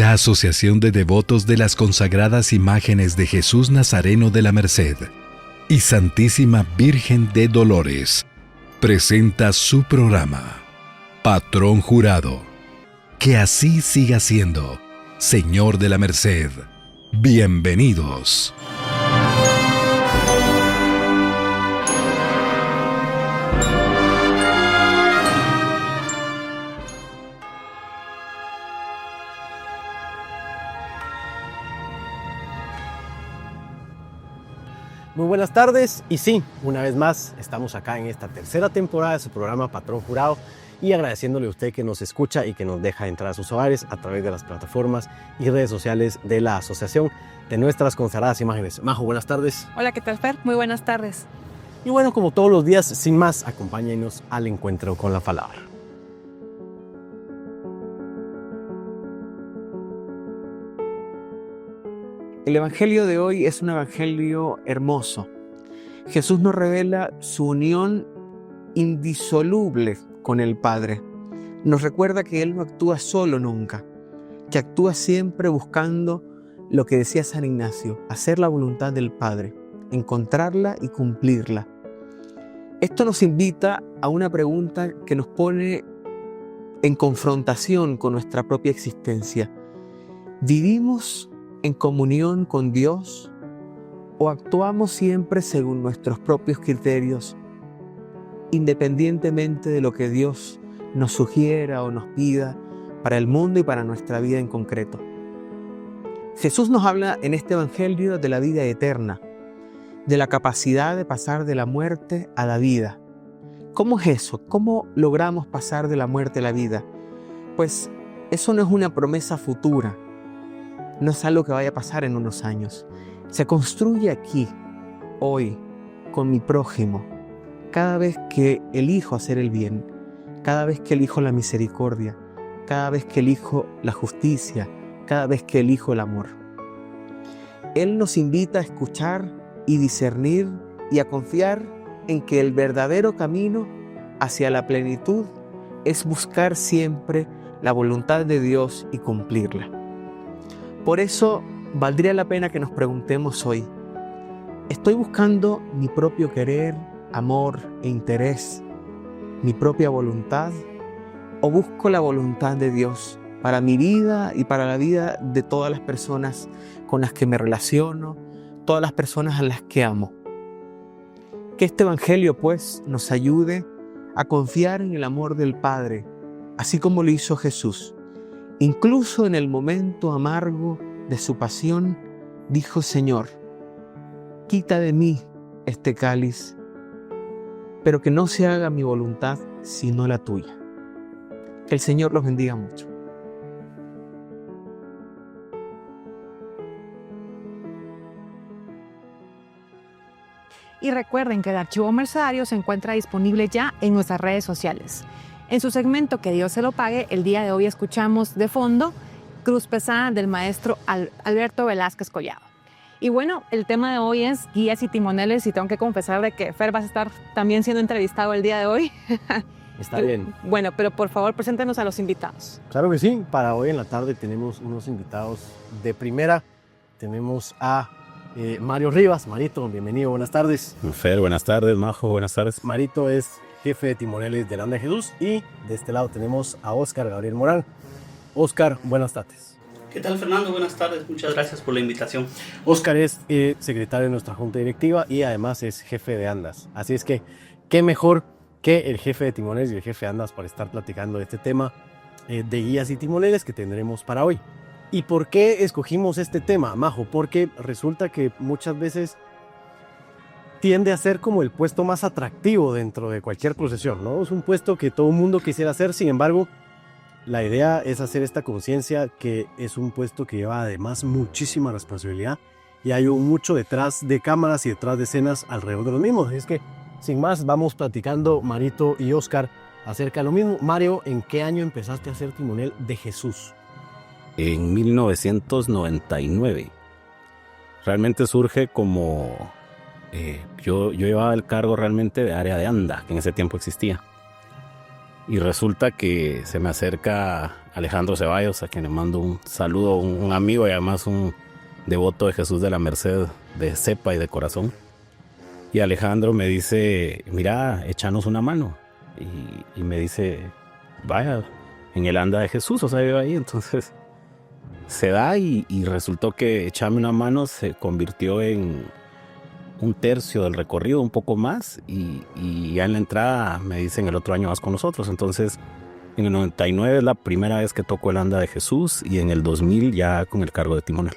La Asociación de Devotos de las Consagradas Imágenes de Jesús Nazareno de la Merced y Santísima Virgen de Dolores presenta su programa, Patrón Jurado. Que así siga siendo, Señor de la Merced. Bienvenidos. Muy buenas tardes y sí, una vez más estamos acá en esta tercera temporada de su programa Patrón Jurado y agradeciéndole a usted que nos escucha y que nos deja entrar a sus hogares a través de las plataformas y redes sociales de la Asociación de Nuestras Consagradas Imágenes. Majo, buenas tardes. Hola, ¿qué tal, Fer? Muy buenas tardes. Y bueno, como todos los días, sin más, acompáñenos al encuentro con la palabra. El evangelio de hoy es un evangelio hermoso. Jesús nos revela su unión indisoluble con el Padre. Nos recuerda que Él no actúa solo nunca, que actúa siempre buscando lo que decía San Ignacio, hacer la voluntad del Padre, encontrarla y cumplirla. Esto nos invita a una pregunta que nos pone en confrontación con nuestra propia existencia. ¿Vivimos en comunión con Dios o actuamos siempre según nuestros propios criterios, independientemente de lo que Dios nos sugiera o nos pida para el mundo y para nuestra vida en concreto? Jesús nos habla en este evangelio de la vida eterna, de la capacidad de pasar de la muerte a la vida. ¿Cómo es eso? ¿Cómo logramos pasar de la muerte a la vida? Pues eso no es una promesa futura, no es algo que vaya a pasar en unos años. Se construye aquí, hoy, con mi prójimo, cada vez que elijo hacer el bien, cada vez que elijo la misericordia, cada vez que elijo la justicia, cada vez que elijo el amor. Él nos invita a escuchar y discernir y a confiar en que el verdadero camino hacia la plenitud es buscar siempre la voluntad de Dios y cumplirla. Por eso valdría la pena que nos preguntemos hoy, ¿estoy buscando mi propio querer, amor e interés, mi propia voluntad? ¿O busco la voluntad de Dios para mi vida y para la vida de todas las personas con las que me relaciono, todas las personas a las que amo? Que este evangelio pues nos ayude a confiar en el amor del Padre, así como lo hizo Jesús. Incluso en el momento amargo de su pasión, dijo: Señor, quita de mí este cáliz, pero que no se haga mi voluntad sino la tuya. Que el Señor los bendiga mucho. Y recuerden que el archivo mercedario se encuentra disponible ya en nuestras redes sociales. En su segmento Que Dios se lo pague, el día de hoy escuchamos de fondo Cruz Pesada del maestro Alberto Velázquez Collado. Y bueno, el tema de hoy es guías y timoneles, y tengo que confesar de que Fer vas a estar también siendo entrevistado el día de hoy. Está bien. Bueno, pero por favor, preséntenos a los invitados. Claro que sí, para hoy en la tarde tenemos unos invitados de primera. Tenemos a Mario Rivas. Marito, bienvenido, buenas tardes. Fer, buenas tardes. Majo, buenas tardes. Marito es jefe de timoneles de la Onda de Jesús, y de este lado tenemos a Óscar Gabriel Morán. Óscar, buenas tardes. ¿Qué tal, Fernando? Buenas tardes, muchas gracias por la invitación. Óscar es secretario de nuestra junta directiva y además es jefe de andas. Así es que, ¿qué mejor que el jefe de timoneles y el jefe de andas para estar platicando de este tema de guías y timoneles que tendremos para hoy? ¿Y por qué escogimos este tema, Majo? Porque resulta que muchas veces tiende a ser como el puesto más atractivo dentro de cualquier procesión, ¿no? Es un puesto que todo el mundo quisiera hacer, sin embargo, la idea es hacer esta conciencia que es un puesto que lleva además muchísima responsabilidad y hay mucho detrás de cámaras y detrás de escenas alrededor de los mismos. Es que, sin más, vamos platicando Marito y Óscar acerca de lo mismo. Mario, ¿en qué año empezaste a ser timonel de Jesús? En 1999. Realmente surge como... yo llevaba el cargo realmente de área de anda, que en ese tiempo existía. Y resulta que se me acerca Alejandro Ceballos, a quien le mando un saludo, un amigo y además un devoto de Jesús de la Merced, de cepa y de corazón. Y Alejandro me dice, mira, échanos una mano. Y me dice, vaya, en el anda de Jesús, o sea, yo ahí. Entonces se da y resultó que echarme una mano se convirtió en un tercio del recorrido, un poco más, y ya en la entrada me dicen el otro año vas con nosotros. Entonces en el 99 es la primera vez que toco el anda de Jesús y en el 2000 ya con el cargo de timonel.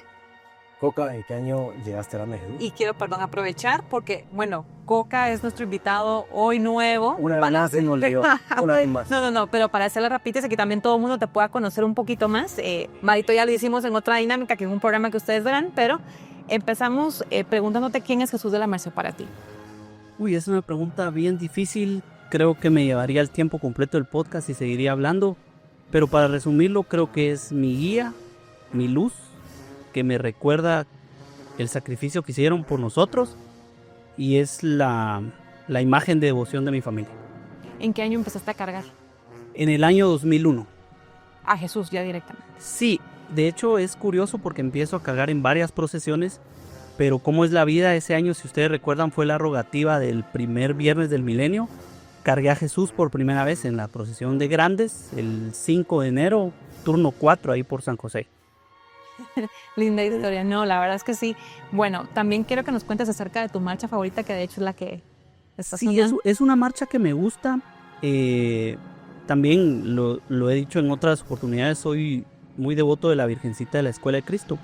Coca, ¿en qué año llegaste al anda de Jesús? Y quiero, aprovechar porque, bueno, Coca es nuestro invitado hoy nuevo. Una vez más se nos leyó, una vez más. No, pero para hacerla rapidez, aquí también todo el mundo te pueda conocer un poquito más. Marito ya lo hicimos en otra dinámica, que es un programa que ustedes verán, pero empezamos preguntándote quién es Jesús de la Merced para ti. Uy, es una pregunta bien difícil. Creo que me llevaría el tiempo completo del podcast y seguiría hablando. Pero para resumirlo, creo que es mi guía, mi luz, que me recuerda el sacrificio que hicieron por nosotros, y es la imagen de devoción de mi familia. ¿En qué año empezaste a cargar? En el año 2001. A Jesús ya directamente. Sí, de hecho es curioso porque empiezo a cargar en varias procesiones, pero como es la vida, ese año, si ustedes recuerdan, fue la rogativa del primer viernes del milenio. Cargué a Jesús por primera vez en la procesión de grandes, el 5 de enero, turno 4, ahí por San José. Linda historia, no, la verdad es que sí. Bueno, también quiero que nos cuentes acerca de tu marcha favorita, que de hecho es la que estás sonando. Sí, es una marcha que me gusta. También lo he dicho en otras oportunidades, soy muy devoto de la Virgencita de la Escuela de Cristo.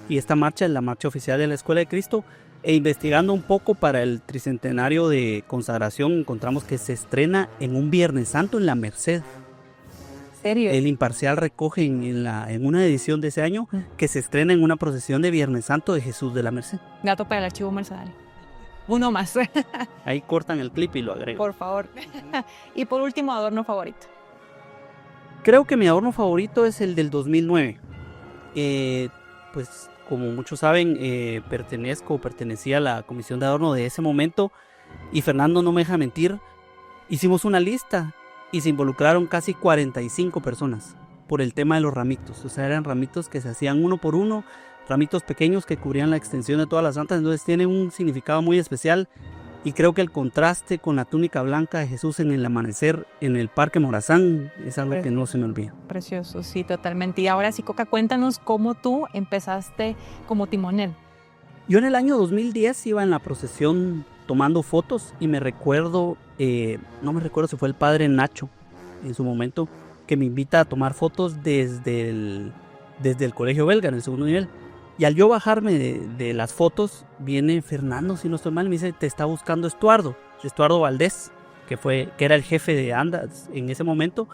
Y esta marcha es la marcha oficial de la Escuela de Cristo. E investigando un poco para el tricentenario de consagración, encontramos que se estrena en un Viernes Santo en la Merced. ¿Serio? El Imparcial recoge en una edición de ese año que se estrena en una procesión de Viernes Santo de Jesús de la Merced. Dato para el archivo mercedario. Uno más. Ahí cortan el clip y lo agrego. Por favor. Y por último, adorno favorito. Creo que mi adorno favorito es el del 2009. Pues como muchos saben, pertenecía a la comisión de adorno de ese momento, y Fernando no me deja mentir, hicimos una lista y se involucraron casi 45 personas por el tema de los ramitos. O sea, eran ramitos que se hacían uno por uno, ramitos pequeños que cubrían la extensión de todas las santas. Entonces tiene un significado muy especial, y creo que el contraste con la túnica blanca de Jesús en el amanecer en el Parque Morazán es algo que no se me olvida. Precioso, sí, totalmente. Y ahora sí, Coca, cuéntanos cómo tú empezaste como timonel. Yo en el año 2010 iba en la procesión tomando fotos, y me recuerdo, no me recuerdo si fue el padre Nacho en su momento, que me invita a tomar fotos desde el colegio belga en el segundo nivel. Y al yo bajarme de las fotos, viene Fernando, si no estoy mal, y me dice, te está buscando Estuardo Valdés, que era el jefe de andas en ese momento,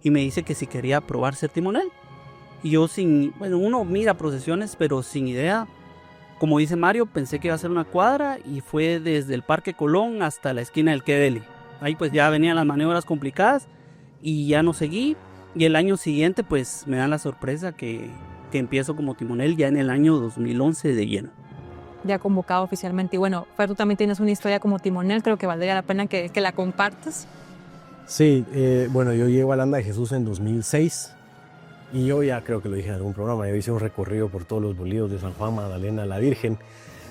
y me dice que si quería probar ser timonel. Y yo uno mira procesiones, pero sin idea. Como dice Mario, pensé que iba a ser una cuadra, y fue desde el Parque Colón hasta la esquina del Quedeli. Ahí pues ya venían las maniobras complicadas y ya no seguí. Y el año siguiente pues me dan la sorpresa que empiezo como timonel ya en el año 2011 de lleno. Ya convocado oficialmente. Y bueno, Fer, tú también tienes una historia como timonel, creo que valdría la pena que la compartas. Sí, bueno, yo llego al anda de Jesús en 2006. Y yo ya creo que lo dije en algún programa, yo hice un recorrido por todos los bolíos de San Juan, Magdalena, la Virgen,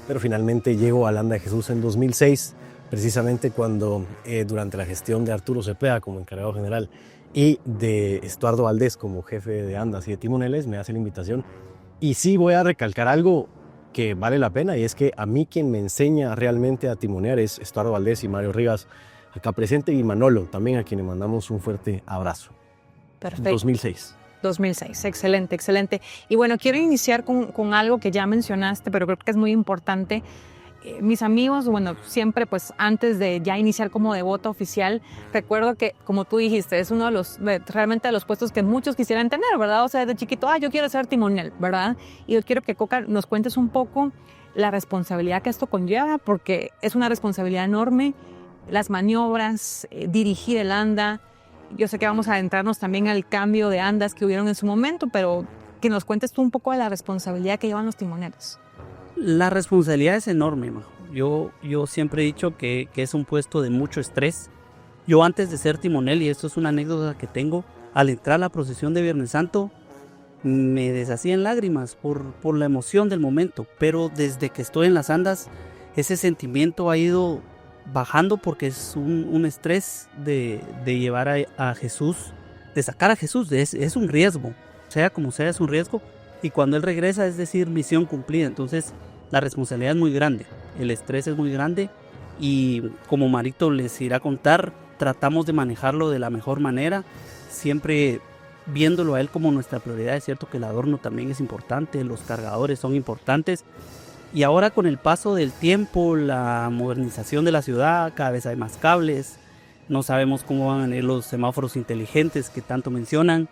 pero finalmente llego al anda de Jesús en 2006, precisamente cuando durante la gestión de Arturo Cepeda como encargado general y de Estuardo Valdés como jefe de andas y de timoneles, me hace la invitación. Y sí voy a recalcar algo que vale la pena, y es que a mí quien me enseña realmente a timonear es Estuardo Valdés y Mario Rivas, acá presente, y Manolo, también a quienes mandamos un fuerte abrazo. Perfecto. 2006. 2006, excelente, excelente. Y bueno, quiero iniciar con algo que ya mencionaste, pero creo que es muy importante. Mis amigos, bueno, siempre pues antes de ya iniciar como devoto oficial, recuerdo que, como tú dijiste, es uno de los, realmente de los puestos que muchos quisieran tener, ¿verdad? O sea, de chiquito, yo quiero ser timonel, ¿verdad? Y yo quiero que, Coca, nos cuentes un poco la responsabilidad que esto conlleva, porque es una responsabilidad enorme, las maniobras, dirigir el anda. Yo sé que vamos a adentrarnos también al cambio de andas que hubieron en su momento, pero que nos cuentes tú un poco de la responsabilidad que llevan los timoneros. La responsabilidad es enorme, Majo. Yo siempre he dicho que es un puesto de mucho estrés, Yo antes de ser timonel, y esto es una anécdota que tengo, al entrar a la procesión de Viernes Santo, me deshacía en lágrimas por la emoción del momento, pero desde que estoy en las andas, ese sentimiento ha ido bajando porque es un estrés de llevar a Jesús, de sacar a Jesús, es un riesgo, sea como sea, es un riesgo, y cuando Él regresa es decir, misión cumplida. Entonces la responsabilidad es muy grande, el estrés es muy grande, y como Marito les irá a contar, tratamos de manejarlo de la mejor manera, siempre viéndolo a Él como nuestra prioridad. Es cierto que el adorno también es importante, los cargadores son importantes, y ahora con el paso del tiempo, la modernización de la ciudad, cada vez hay más cables, no sabemos cómo van a venir los semáforos inteligentes que tanto mencionan.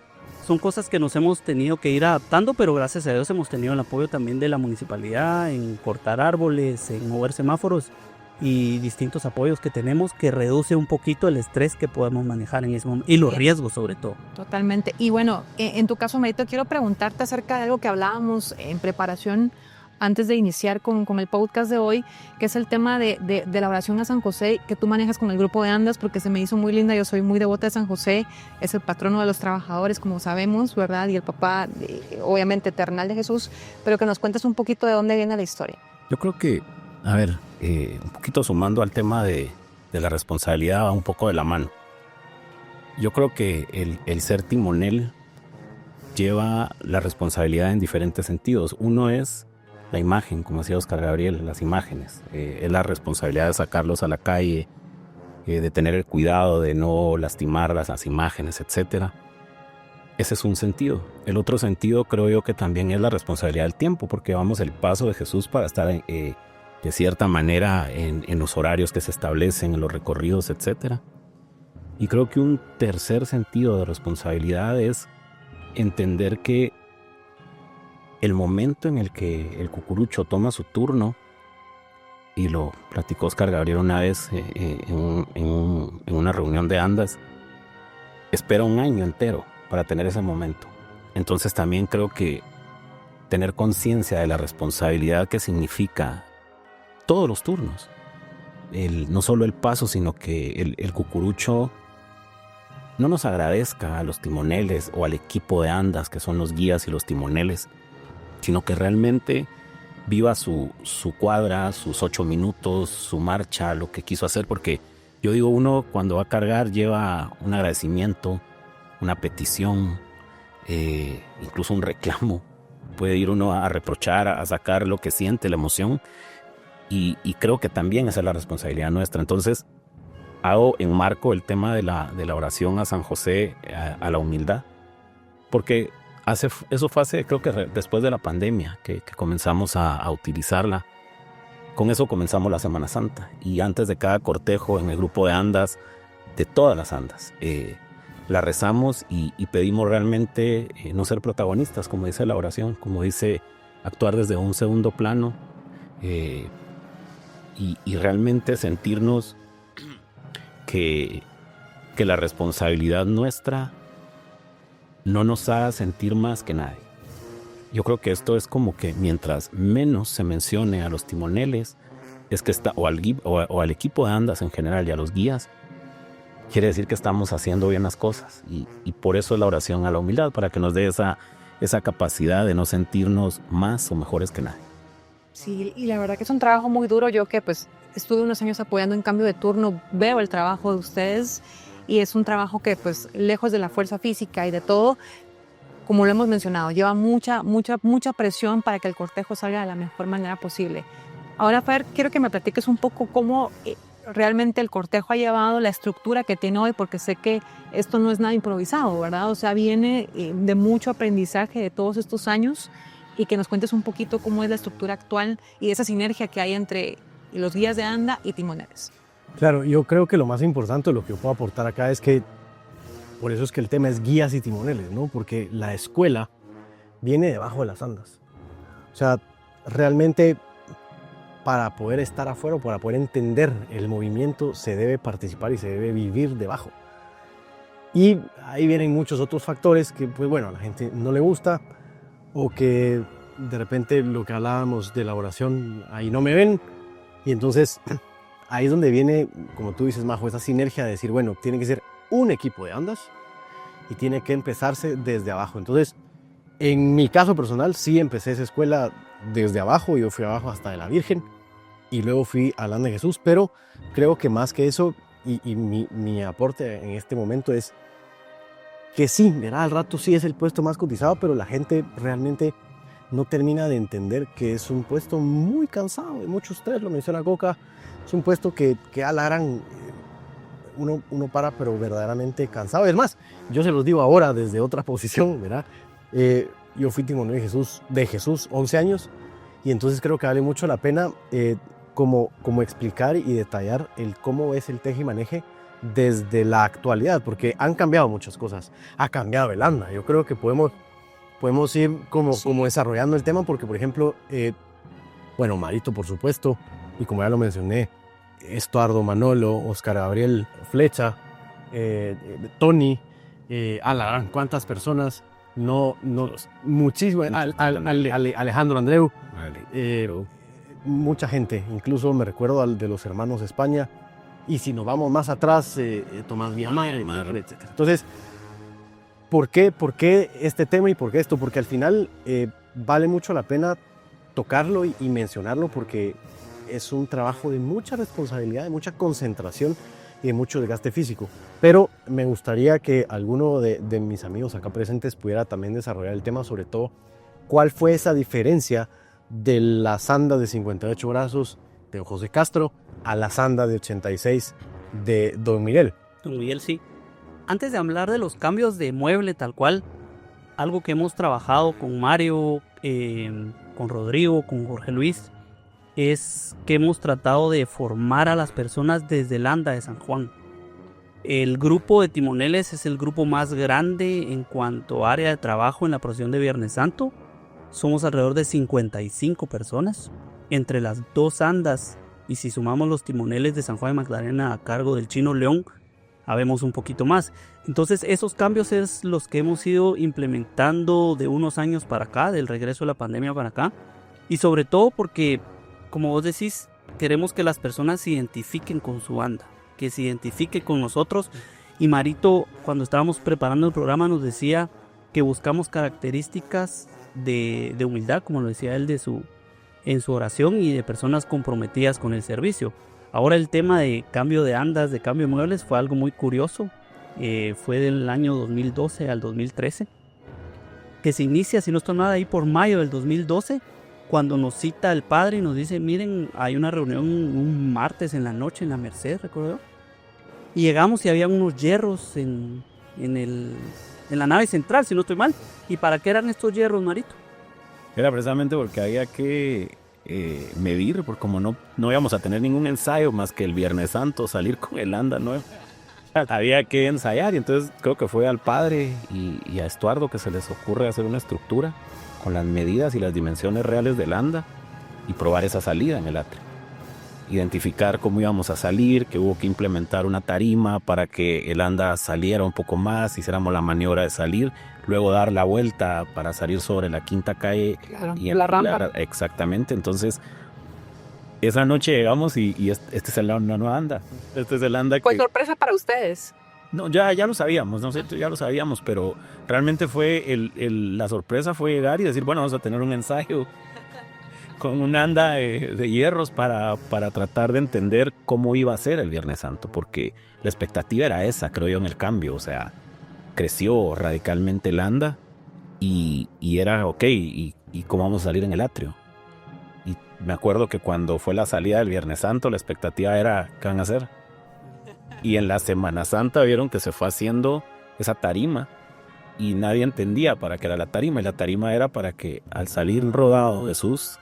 Son cosas que nos hemos tenido que ir adaptando, pero gracias a Dios hemos tenido el apoyo también de la municipalidad en cortar árboles, en mover semáforos y distintos apoyos que tenemos que reduce un poquito el estrés que podemos manejar en ese momento y los riesgos sobre todo. Totalmente. Y bueno, en tu caso, Marito, quiero preguntarte acerca de algo que hablábamos en preparación antes de iniciar con el podcast de hoy, que es el tema de la oración a San José, que tú manejas con el grupo de Andas, porque se me hizo muy linda. Yo soy muy devota de San José, es el patrono de los trabajadores, como sabemos, ¿verdad? Y el papá, obviamente, eternal de Jesús, pero que nos cuentes un poquito de dónde viene la historia. Yo creo que, a ver, un poquito sumando al tema de la responsabilidad, va un poco de la mano. Yo creo que el ser timonel lleva la responsabilidad en diferentes sentidos. Uno es la imagen, como decía Oscar Gabriel, las imágenes. Es la responsabilidad de sacarlos a la calle, de tener el cuidado de no lastimar las imágenes, etc. Ese es un sentido. El otro sentido creo yo que también es la responsabilidad del tiempo, porque vamos el paso de Jesús para estar de cierta manera en los horarios que se establecen, en los recorridos, etc. Y creo que un tercer sentido de responsabilidad es entender que el momento en el que el cucurucho toma su turno, y lo platicó Oscar Gabriel una vez en una reunión de Andas, espera un año entero para tener ese momento. Entonces también creo que tener conciencia de la responsabilidad que significa todos los turnos, no solo el paso, sino que el cucurucho no nos agradezca a los timoneles o al equipo de Andas, que son los guías y los timoneles, sino que realmente viva su cuadra, sus 8 minutos, su marcha, lo que quiso hacer, porque yo digo, uno cuando va a cargar lleva un agradecimiento, una petición, incluso un reclamo. Puede ir uno a reprochar, a sacar lo que siente, la emoción, y creo que también esa es la responsabilidad nuestra. Entonces enmarco el tema de la oración a San José, a la humildad, porque eso fue hace, creo que después de la pandemia, que comenzamos a utilizarla. Con eso comenzamos la Semana Santa, y antes de cada cortejo en el grupo de Andas, de todas las Andas, la rezamos y pedimos realmente no ser protagonistas, como dice la oración, como dice actuar desde un segundo plano, y realmente sentirnos que la responsabilidad nuestra no nos haga sentir más que nadie. Yo creo que esto es como que mientras menos se mencione a los timoneles, es que o al equipo de Andas en general y a los guías, quiere decir que estamos haciendo bien las cosas, y por eso es la oración a la humildad, para que nos dé esa capacidad de no sentirnos más o mejores que nadie. Sí, y la verdad que es un trabajo muy duro. Yo que pues estuve unos años apoyando en cambio de turno, veo el trabajo de ustedes, y es un trabajo que pues lejos de la fuerza física y de todo, como lo hemos mencionado, lleva mucha presión para que el cortejo salga de la mejor manera posible. Ahora, Fer, quiero que me platiques un poco cómo realmente el cortejo ha llevado la estructura que tiene hoy, porque sé que esto no es nada improvisado, ¿verdad? O sea, viene de mucho aprendizaje de todos estos años, y que nos cuentes un poquito cómo es la estructura actual y esa sinergia que hay entre los guías de Anda y timoneles. Claro, yo creo que lo más importante, lo que yo puedo aportar acá es que, por eso es que el tema es guías y timoneles, ¿no? Porque la escuela viene debajo de las Andas. O sea, realmente para poder estar afuera, para poder entender el movimiento, se debe participar y se debe vivir debajo. Y ahí vienen muchos otros factores que, pues bueno, a la gente no le gusta, o que de repente lo que hablábamos de la oración, ahí no me ven, y entonces ahí es donde viene, como tú dices, Majo, esa sinergia de decir, bueno, tiene que ser un equipo de andas y tiene que empezarse desde abajo. Entonces, en mi caso personal, sí empecé esa escuela desde abajo. Yo fui abajo hasta de la Virgen y luego fui al Anda de Jesús, pero creo que más que eso, y mi aporte en este momento es que sí, ¿verdad? Al rato sí es el puesto más cotizado, pero la gente realmente no termina de entender que es un puesto muy cansado, de mucho estrés, lo menciona Coca, es un puesto que a la gran uno para, pero verdaderamente cansado. Es más, yo se los digo ahora desde otra posición, ¿verdad? Yo fui timonel de Jesús 11 años y entonces creo que vale mucho la pena como explicar y detallar el cómo es el teje y maneje desde la actualidad, porque han cambiado muchas cosas. Ha cambiado el anda. Yo creo que podemos ir como desarrollando el tema, porque por ejemplo, bueno, Marito por supuesto, y como ya lo mencioné, Estuardo Manolo, Oscar Gabriel Flecha, Tony, ¿cuántas personas? No, muchísimo, Alejandro Andreu, mucha gente, incluso me recuerdo al de los hermanos España, y si nos vamos más atrás, Tomás Villamar, etc. Entonces, ¿por qué este tema y por qué esto? Porque al final vale mucho la pena tocarlo y mencionarlo, porque es un trabajo de mucha responsabilidad, de mucha concentración y de mucho desgaste físico. Pero me gustaría que alguno de mis amigos acá presentes pudiera también desarrollar el tema, sobre todo cuál fue esa diferencia de la sanda de 58 brazos de don José Castro a la sanda de 86 de don Miguel. Don Miguel, sí. Antes de hablar de los cambios de mueble tal cual, algo que hemos trabajado con Mario, con Rodrigo, con Jorge Luis, es que hemos tratado de formar a las personas desde el anda de San Juan. El grupo de timoneles es el grupo más grande en cuanto a área de trabajo en la procesión de Viernes Santo. Somos alrededor de 55 personas entre las dos andas, y si sumamos los timoneles de San Juan de Magdalena a cargo del Chino León, habemos un poquito más. Entonces esos cambios es los que hemos ido implementando de unos años para acá, del regreso de la pandemia para acá, y sobre todo porque, como vos decís, queremos que las personas se identifiquen con su banda, que se identifique con nosotros. Y Marito, cuando estábamos preparando el programa, nos decía que buscamos características de humildad, como lo decía él en su oración, y de personas comprometidas con el servicio. Ahora el tema de cambio de andas, de cambio de muebles, fue algo muy curioso. Fue del año 2012 al 2013, que se inicia, si no estoy nada, ahí por mayo del 2012, cuando nos cita el padre y nos dice, miren, hay una reunión un martes en la noche en la Merced, ¿recuerdo? Y llegamos y había unos hierros en la nave central, si no estoy mal. ¿Y para qué eran estos hierros, Marito? Era precisamente porque había que medir, porque como no íbamos a tener ningún ensayo más que el Viernes Santo, salir con el anda nuevo, había que ensayar. Y entonces creo que fue al padre y a Estuardo que se les ocurre hacer una estructura con las medidas y las dimensiones reales del anda y probar esa salida en el atrio. Identificar cómo íbamos a salir, que hubo que implementar una tarima para que el anda saliera un poco más, hiciéramos la maniobra de salir, luego dar la vuelta para salir sobre la quinta calle. Claro, y la rampa. Exactamente, entonces esa noche llegamos y este es el nueva anda. Este es el anda que... Pues sorpresa para ustedes. No, ya lo sabíamos, nosotros ya lo sabíamos, pero realmente fue la sorpresa fue llegar y decir, bueno, vamos a tener un ensayo con un anda de hierros para tratar de entender cómo iba a ser el Viernes Santo, porque la expectativa era esa, creo yo, en el cambio. O sea, creció radicalmente el anda y era ok, y cómo vamos a salir en el atrio. Y me acuerdo que cuando fue la salida del Viernes Santo, la expectativa era, ¿qué van a hacer? Y en la Semana Santa vieron que se fue haciendo esa tarima y nadie entendía para qué era la tarima. Y la tarima era para que al salir rodado Jesús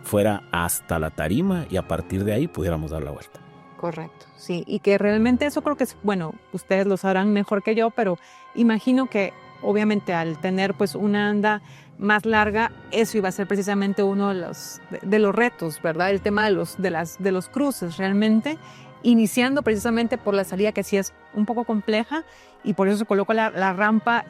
fuera hasta la tarima y a partir de ahí pudiéramos dar la vuelta. Correcto, sí. Y que realmente eso creo que es, bueno, ustedes lo sabrán mejor que yo, pero imagino que obviamente al tener pues una anda más larga, eso iba a ser precisamente uno de los retos, ¿verdad? El tema de los cruces realmente, iniciando precisamente por la salida que sí es un poco compleja y por eso se coloca la rampa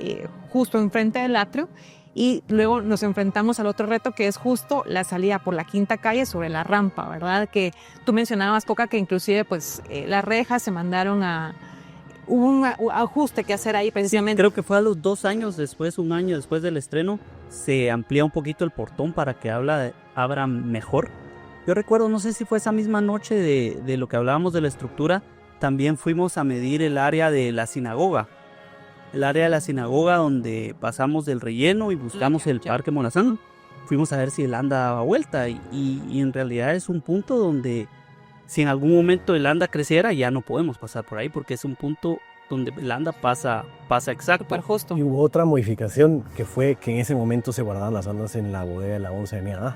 justo enfrente del atrio. Y luego nos enfrentamos al otro reto, que es justo la salida por la quinta calle sobre la rampa, ¿verdad? Que tú mencionabas, Coca, que inclusive pues las rejas se mandaron a... Hubo un ajuste que hacer ahí precisamente. Creo que fue a los 2 años después, 1 año después del estreno, se amplía un poquito el portón para que abra mejor. Yo recuerdo, no sé si fue esa misma noche de lo que hablábamos de la estructura, también fuimos a medir el área de la sinagoga. El área de la sinagoga donde pasamos del relleno y buscamos el Parque Morazán. Fuimos a ver si el anda daba vuelta y en realidad es un punto donde si en algún momento el anda creciera ya no podemos pasar por ahí porque es un punto donde el anda pasa exacto. Súper justo. Y hubo otra modificación que fue que en ese momento se guardaban las andas en la bodega de la 11MA.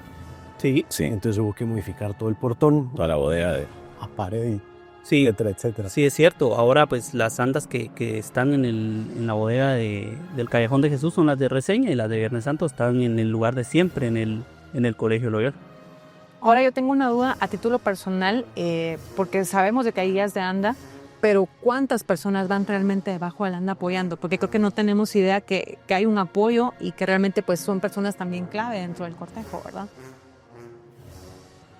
Sí, Sí, Entonces hubo que modificar todo el portón, toda la bodega de... a pared, y sí, etcétera, etcétera. sí es cierto. Ahora pues las andas que están en la bodega del Callejón de Jesús son las de reseña y las de Viernes Santo están en el lugar de siempre, en el Colegio Loyola. Ahora yo tengo una duda a título personal, porque sabemos de que hay guías de anda, pero ¿cuántas personas van realmente debajo del anda apoyando? Porque creo que no tenemos idea que hay un apoyo y que realmente pues son personas también clave dentro del cortejo, ¿verdad?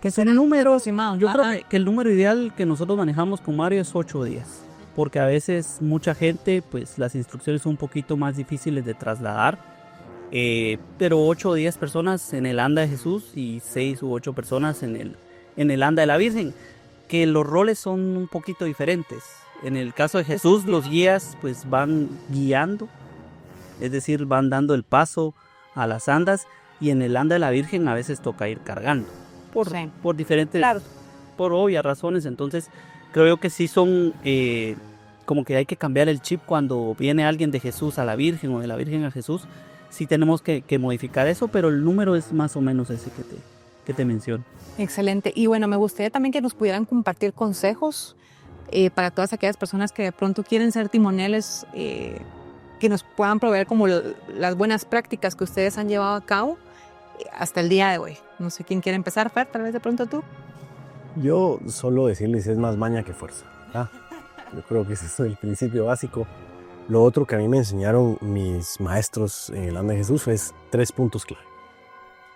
Que es el número, Aproximado. yo creo que el número ideal que nosotros manejamos con Mario es 8 días, porque a veces mucha gente, pues las instrucciones son un poquito más difíciles de trasladar, pero 8 o 10 personas en el anda de Jesús y 6 u 8 personas en el anda de la Virgen, que los roles son un poquito diferentes. En el caso de Jesús, los guías pues van guiando, es decir, van dando el paso a las andas, y en el anda de la Virgen a veces toca ir cargando. Sí. Por diferentes, Claro. por obvias razones. Entonces creo yo que sí son como que hay que cambiar el chip cuando viene alguien de Jesús a la Virgen o de la Virgen a Jesús. Sí tenemos que modificar eso, pero el número es más o menos ese que te menciono. Excelente. Y bueno, me gustaría también que nos pudieran compartir consejos para todas aquellas personas que de pronto quieren ser timoneles, que nos puedan proveer como las buenas prácticas que ustedes han llevado a cabo hasta el día de hoy. No sé quién quiere empezar, Fer, tal vez de pronto tú. Yo solo decirles es más maña que fuerza. Yo creo que ese es el principio básico. Lo otro que a mí me enseñaron mis maestros en el anda de Jesús es 3 puntos clave.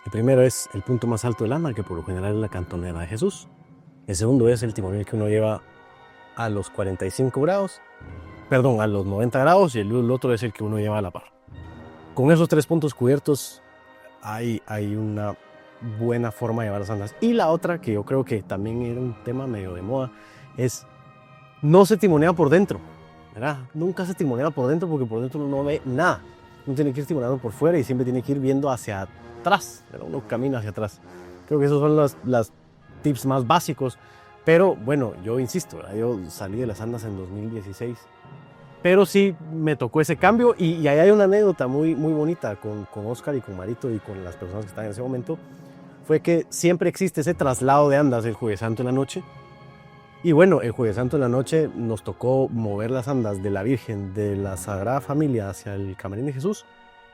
El primero es el punto más alto del anda, que por lo general es la cantonera de Jesús. El segundo es el timonel que uno lleva a los 45 grados, perdón, a los 90 grados, y el otro es el que uno lleva a la par. Con esos 3 puntos cubiertos hay una buena forma de llevar las andas. Y la otra, que yo creo que también era un tema medio de moda, es no se timonea por dentro, ¿verdad? Nunca se timonea por dentro porque por dentro uno no ve nada. Uno tiene que ir timoneando por fuera y siempre tiene que ir viendo hacia atrás, ¿verdad? Uno camina hacia atrás. Creo que esos son los tips más básicos. Pero bueno, yo insisto, ¿verdad? Yo salí de las andas en 2016. Pero sí me tocó ese cambio y ahí hay una anécdota muy, muy bonita con Oscar y con Marito y con las personas que están en ese momento. Fue que siempre existe ese traslado de andas el Jueves Santo en la noche. Y bueno, el Jueves Santo en la noche nos tocó mover las andas de la Virgen de la Sagrada Familia hacia el Camarín de Jesús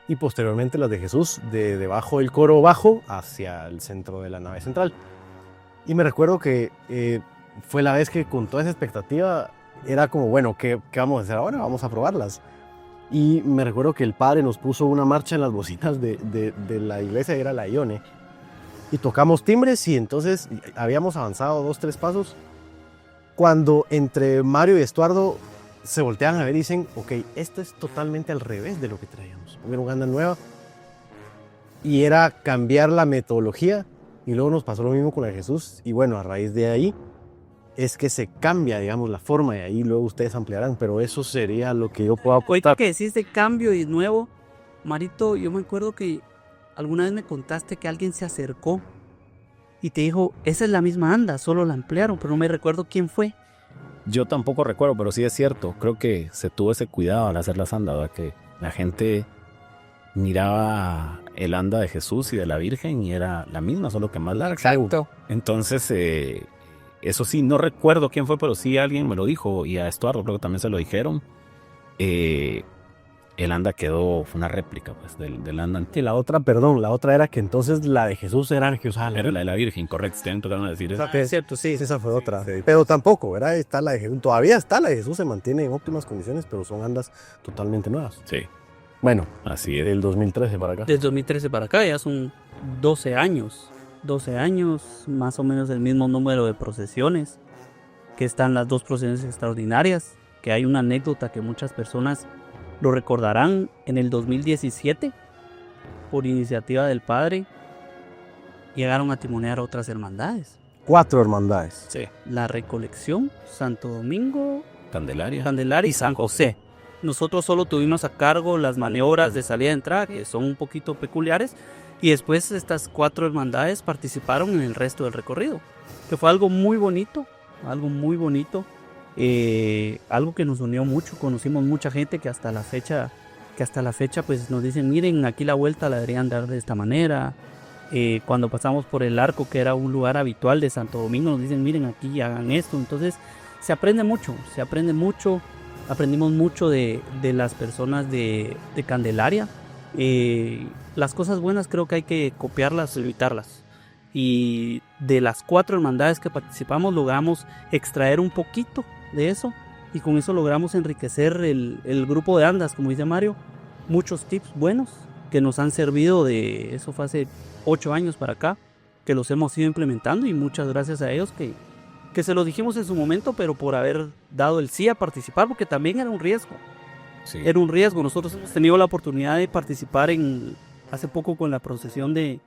y posteriormente las de Jesús de debajo del coro bajo hacia el centro de la nave central. Y me recuerdo que fue la vez que con toda esa expectativa era como, bueno, ¿qué vamos a hacer ahora? Vamos a probarlas. Y me recuerdo que el padre nos puso una marcha en las bocinas de la iglesia, era la Ione, y tocamos timbres y entonces habíamos avanzado 2, 3 pasos cuando entre Mario y Estuardo se voltean a ver y dicen, ok, esto es totalmente al revés de lo que traíamos. Era una anda nueva y era cambiar la metodología, y luego nos pasó lo mismo con la de Jesús, y bueno, a raíz de ahí es que se cambia, digamos, la forma, y ahí luego ustedes ampliarán, pero eso sería lo que yo puedo Ahorita aportar. que decís de cambio y nuevo, Marito, yo me acuerdo que alguna vez me contaste que alguien se acercó y te dijo, esa es la misma anda, solo la ampliaron, pero no me recuerdo quién fue. Yo tampoco recuerdo, pero sí es cierto. Creo que se tuvo ese cuidado al hacer las andas, ¿verdad? Que la gente miraba el anda de Jesús y de la Virgen y era la misma, solo que más larga. Exacto. Entonces, eso sí, no recuerdo quién fue, pero sí alguien me lo dijo, y a Estuardo creo que también se lo dijeron. El anda quedó, fue una réplica pues, del anda antiguo. Y la otra era que entonces la de Jesús era la que usaba la Era la de la Virgen, correcto, te trataron de decir eso. Es cierto, sí. Esa fue otra. Pero tampoco, ¿verdad? Está la de Jesús. Todavía está la de Jesús, se mantiene en óptimas condiciones, pero son andas totalmente nuevas. Sí. Bueno, Así es. del 2013 para acá. Desde 2013 para acá ya son 12 años. 12 años, más o menos el mismo número de procesiones, que están las 2 procesiones extraordinarias, que hay una anécdota que muchas personas lo recordarán. En el 2017, por iniciativa del Padre, llegaron a timonear otras hermandades. 4 hermandades. Sí. La Recolección, Santo Domingo, Candelaria. Candelaria y San José. Nosotros solo tuvimos a cargo las maniobras de salida y entrada, que son un poquito peculiares, y después estas 4 hermandades participaron en el resto del recorrido, que fue algo muy bonito, algo que nos unió mucho. Conocimos mucha gente que hasta la fecha pues nos dicen, miren, aquí la vuelta la deberían dar de esta manera. Cuando pasamos por el arco, que era un lugar habitual de Santo Domingo, nos dicen, miren, aquí hagan esto. Entonces se aprende mucho. Aprendimos mucho de las personas de Candelaria. Las cosas buenas creo que hay que copiarlas y evitarlas. Y de las 4 hermandades que participamos logramos extraer un poquito de eso, y con eso logramos enriquecer el grupo de andas, como dice Mario. Muchos tips buenos que nos han servido. De eso fue hace 8 años para acá que los hemos ido implementando, y muchas gracias a ellos que se los dijimos en su momento, pero por haber dado el sí a participar, porque también era un riesgo. Sí. Era un riesgo. Nosotros hemos tenido la oportunidad de participar hace poco con la procesión de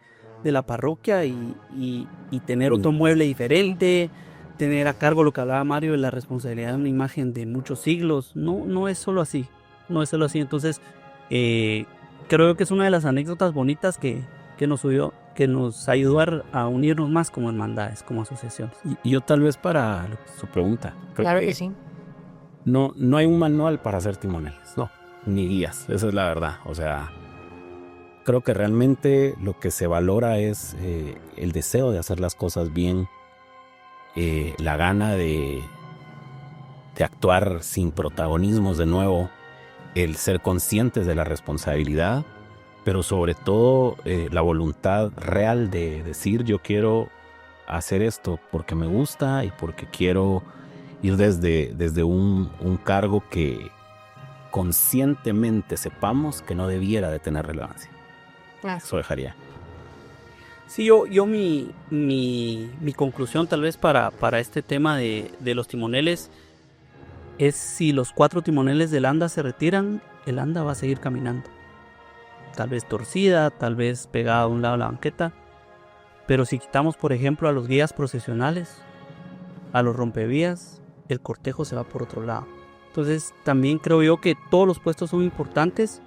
la parroquia y tener otro mueble diferente, tener a cargo lo que hablaba Mario de la responsabilidad de una imagen de muchos siglos. No es solo así. Entonces, creo que es una de las anécdotas bonitas que nos ayudó a unirnos más como hermandades, como asociaciones. Y yo tal vez para su pregunta. Creo Claro que sí. No hay un manual para hacer timoneles, no, ni guías, esa es la verdad. O sea, creo que realmente lo que se valora es el deseo de hacer las cosas bien, la gana de actuar sin protagonismos de nuevo, el ser conscientes de la responsabilidad, pero sobre todo la voluntad real de decir, yo quiero hacer esto porque me gusta y porque quiero ir desde un cargo que conscientemente sepamos que no debiera de tener relevancia. Claro. Eso dejaría. Sí, yo mi conclusión tal vez para este tema de los timoneles es: si los 4 timoneles del anda se retiran, el anda va a seguir caminando. Tal vez torcida, tal vez pegada a un lado de la banqueta, pero si quitamos, por ejemplo, a los guías procesionales, a los rompevías, el cortejo se va por otro lado. Entonces también creo yo que todos los puestos son importantes,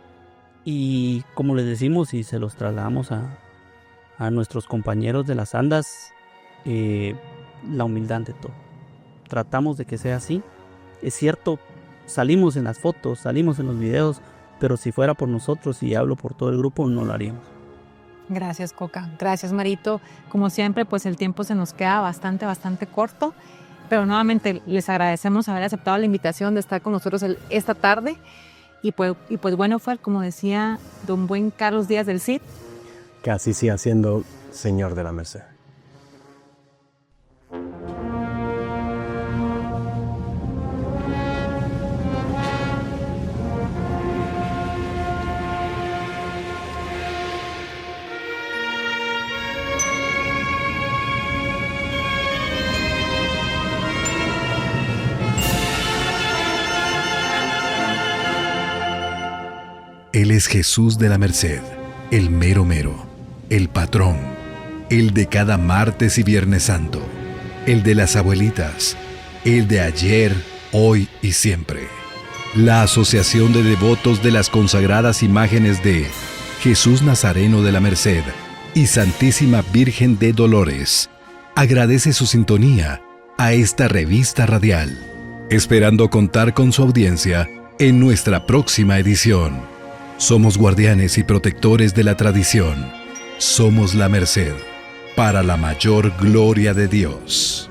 y como les decimos y se los trasladamos a nuestros compañeros de las andas, la humildad ante todo. Tratamos de que sea así. Es cierto, salimos en las fotos, salimos en los videos, pero si fuera por nosotros, y hablo por todo el grupo, no lo haríamos. Gracias, Coca. Gracias, Marito. Como siempre, pues el tiempo se nos queda bastante corto, pero nuevamente les agradecemos haber aceptado la invitación de estar con nosotros esta tarde. Y pues bueno, fue como decía don buen Carlos Díaz del Cid, Que así siga siendo Señor de la Merced. Él es Jesús de la Merced, el mero mero, el patrón, el de cada martes y viernes santo, el de las abuelitas, el de ayer, hoy y siempre. La Asociación de Devotos de las Consagradas Imágenes de Jesús Nazareno de la Merced y Santísima Virgen de Dolores agradece su sintonía a esta revista radial, esperando contar con su audiencia en nuestra próxima edición. Somos guardianes y protectores de la tradición. Somos la Merced, para la mayor gloria de Dios.